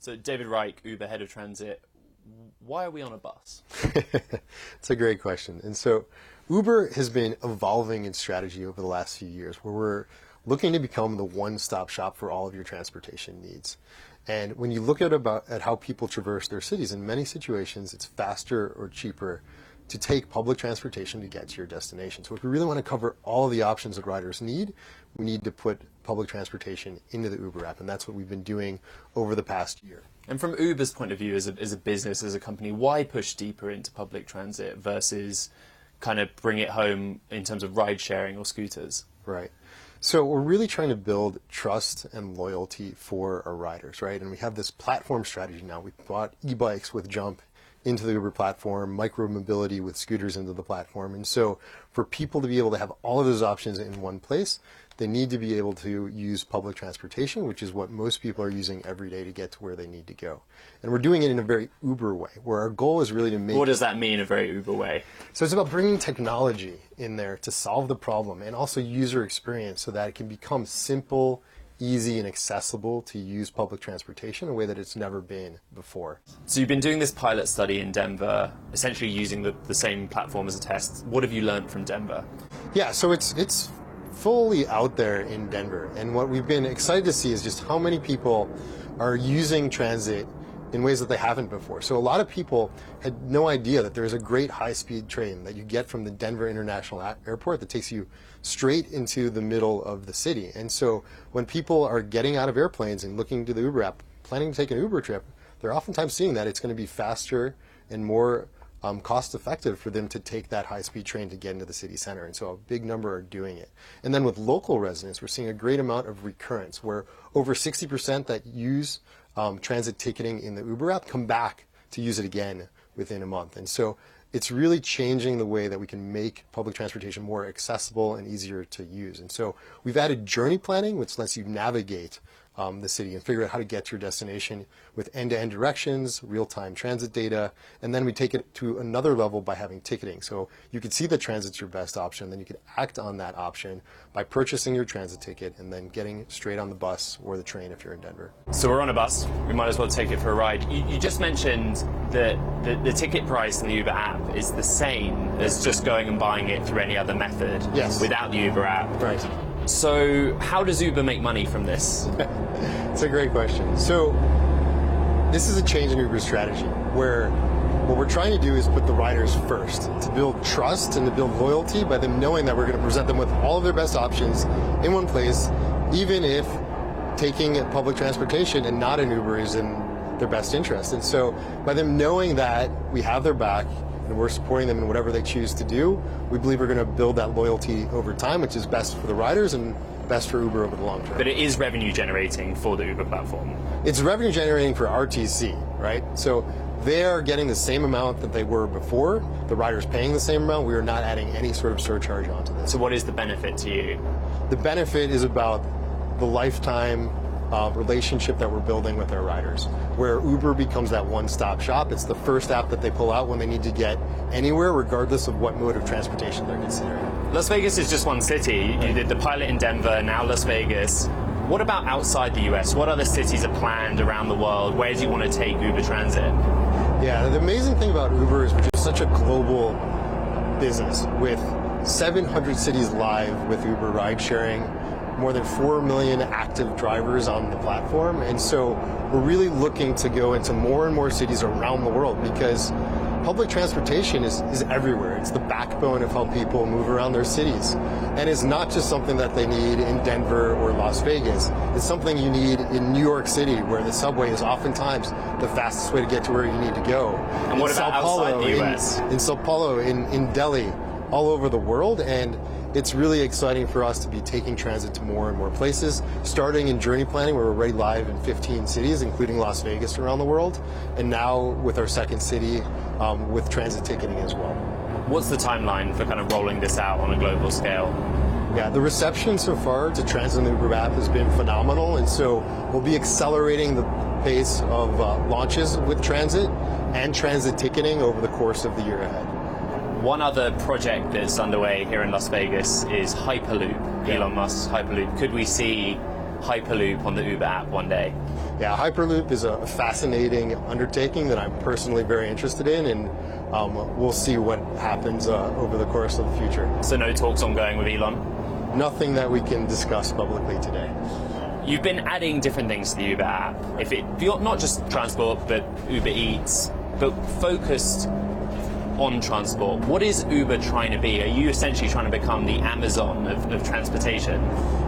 So David Reich, Uber head of transit, why are we on a bus? It's a great question. And so Uber has been evolving its strategy over the last few years, where we're looking to become the one-stop shop for all of your transportation needs. And when you look at how people traverse their cities, in many situations, it's faster or cheaper to take public transportation to get to your destination. So if we really want to cover all the options that riders need, we need to put public transportation into the Uber app, and that's what we've been doing over the past year. And from Uber's point of view as a business, as a company, why push deeper into public transit versus kind of bring it home in terms of ride sharing or scooters? Right. So we're really trying to build trust and loyalty for our riders, right? And we have this platform strategy now. We brought e-bikes with Jump into the Uber platform, micro-mobility with scooters into the platform. And so for people to be able to have all of those options in one place, they need to be able to use public transportation, which is what most people are using every day to get to where they need to go. And we're doing it in a very Uber way, where our goal is really to make... What does that mean, a very Uber way? So it's about bringing technology in there to solve the problem, and also user experience so that it can become simple, easy, and accessible to use public transportation in a way that it's never been before. So you've been doing this pilot study in Denver, essentially using the same platform as a test. What have you learned from Denver? Yeah, so it's fully out there in Denver, and what we've been excited to see is just how many people are using transit in ways that they haven't before. So a lot of people had no idea that there's a great high-speed train that you get from the Denver International Airport that takes you straight into the middle of the city. And so when people are getting out of airplanes and looking to the Uber app, planning to take an Uber trip, they're oftentimes seeing that it's going to be faster and more cost-effective for them to take that high-speed train to get into the city center. And so a big number are doing it. And then with local residents, we're seeing a great amount of recurrence, where over 60% that use transit ticketing in the Uber app come back to use it again within a month. And so it's really changing the way that we can make public transportation more accessible and easier to use. And so we've added journey planning, which lets you navigate the city and figure out how to get to your destination with end-to-end directions, real-time transit data, and then we take it to another level by having ticketing. So you could see that transit's your best option, then you could act on that option by purchasing your transit ticket and then getting straight on the bus or the train if you're in Denver. So we're on a bus, we might as well take it for a ride. You just mentioned that the ticket price in the Uber app is the same as just going and buying it through any other method. Yes. Without the Uber app. Right. So how does Uber make money from this? It's a great question. So this is a change in Uber's strategy, where what we're trying to do is put the riders first, to build trust and to build loyalty by them knowing that we're going to present them with all of their best options in one place, even if taking public transportation and not an Uber is in their best interest. And so by them knowing that we have their back and we're supporting them in whatever they choose to do, we believe we're going to build that loyalty over time, which is best for the riders and best for Uber over the long term. But it is revenue generating for the Uber platform. It's revenue generating for RTC, right? So they're getting the same amount that they were before. The rider's paying the same amount. We are not adding any sort of surcharge onto this. So what is the benefit to you? The benefit is about the lifetime relationship that we're building with our riders, where Uber becomes that one-stop shop. It's the first app that they pull out when they need to get anywhere, regardless of what mode of transportation they're considering. Las Vegas is just one city. You did the pilot in Denver, now Las Vegas. What about outside the US? What other cities are planned around the world? Where do you want to take Uber Transit? Yeah, the amazing thing about Uber is we're just such a global business with 700 cities live with Uber ride sharing, more than 4 million active drivers on the platform. And so we're really looking to go into more and more cities around the world, because public transportation is everywhere. It's the backbone of how people move around their cities. And it's not just something that they need in Denver or Las Vegas. It's something you need in New York City, where the subway is oftentimes the fastest way to get to where you need to go. And what about outside the US? In Sao Paulo, in Delhi, all over the world. And it's really exciting for us to be taking transit to more and more places, starting in journey planning, where we're already live in 15 cities, including Las Vegas around the world, and now with our second city with transit ticketing as well. What's the timeline for kind of rolling this out on a global scale? Yeah, the reception so far to transit in the Uber app has been phenomenal, and so we'll be accelerating the pace of launches with transit and transit ticketing over the course of the year ahead. One other project that's underway here in Las Vegas is Hyperloop, Elon Musk's Hyperloop. Could we see Hyperloop on the Uber app one day? Yeah, Hyperloop is a fascinating undertaking that I'm personally very interested in, and we'll see what happens over the course of the future. So no talks ongoing with Elon? Nothing that we can discuss publicly today. You've been adding different things to the Uber app. If you're not just transport, but Uber Eats, but focused on transport, what is Uber trying to be? Are you essentially trying to become the Amazon of transportation?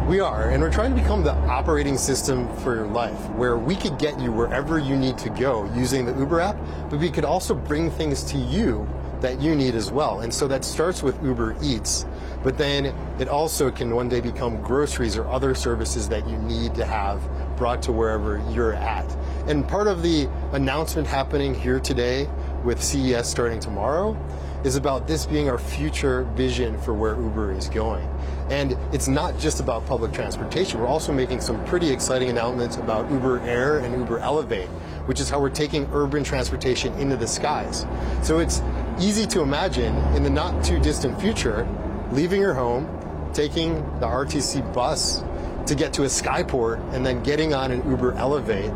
We are, and we're trying to become the operating system for your life, where we could get you wherever you need to go using the Uber app, but we could also bring things to you that you need as well. And so that starts with Uber Eats, but then it also can one day become groceries or other services that you need to have brought to wherever you're at. And part of the announcement happening here today with CES starting tomorrow is about this being our future vision for where Uber is going. And it's not just about public transportation. We're also making some pretty exciting announcements about Uber Air and Uber Elevate, which is how we're taking urban transportation into the skies. So it's easy to imagine in the not too distant future, leaving your home, taking the RTC bus to get to a skyport, and then getting on an Uber Elevate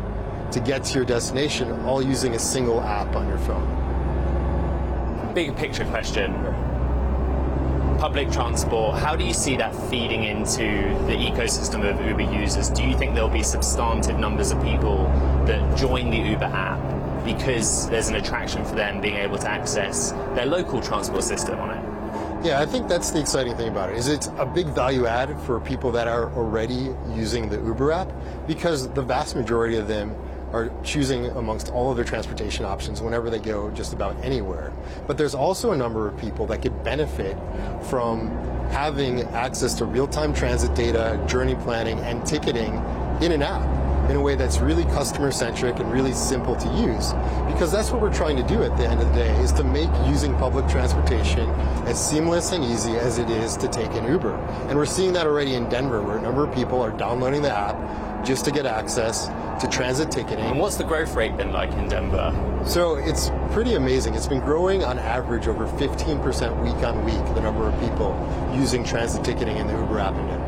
to get to your destination, all using a single app on your phone. Big picture question. Public transport, how do you see that feeding into the ecosystem of Uber users? Do you think there'll be substantive numbers of people that join the Uber app because there's an attraction for them being able to access their local transport system on it? Yeah, I think that's the exciting thing about it, is it's a big value add for people that are already using the Uber app, because the vast majority of them are choosing amongst all of their transportation options whenever they go just about anywhere. But there's also a number of people that could benefit from having access to real-time transit data, journey planning, and ticketing in an app in a way that's really customer-centric and really simple to use. Because that's what we're trying to do at the end of the day, is to make using public transportation as seamless and easy as it is to take an Uber. And we're seeing that already in Denver, where a number of people are downloading the app just to get access to transit ticketing. And what's the growth rate been like in Denver? So it's pretty amazing. It's been growing on average over 15% week on week, the number of people using transit ticketing in the Uber app in Denver.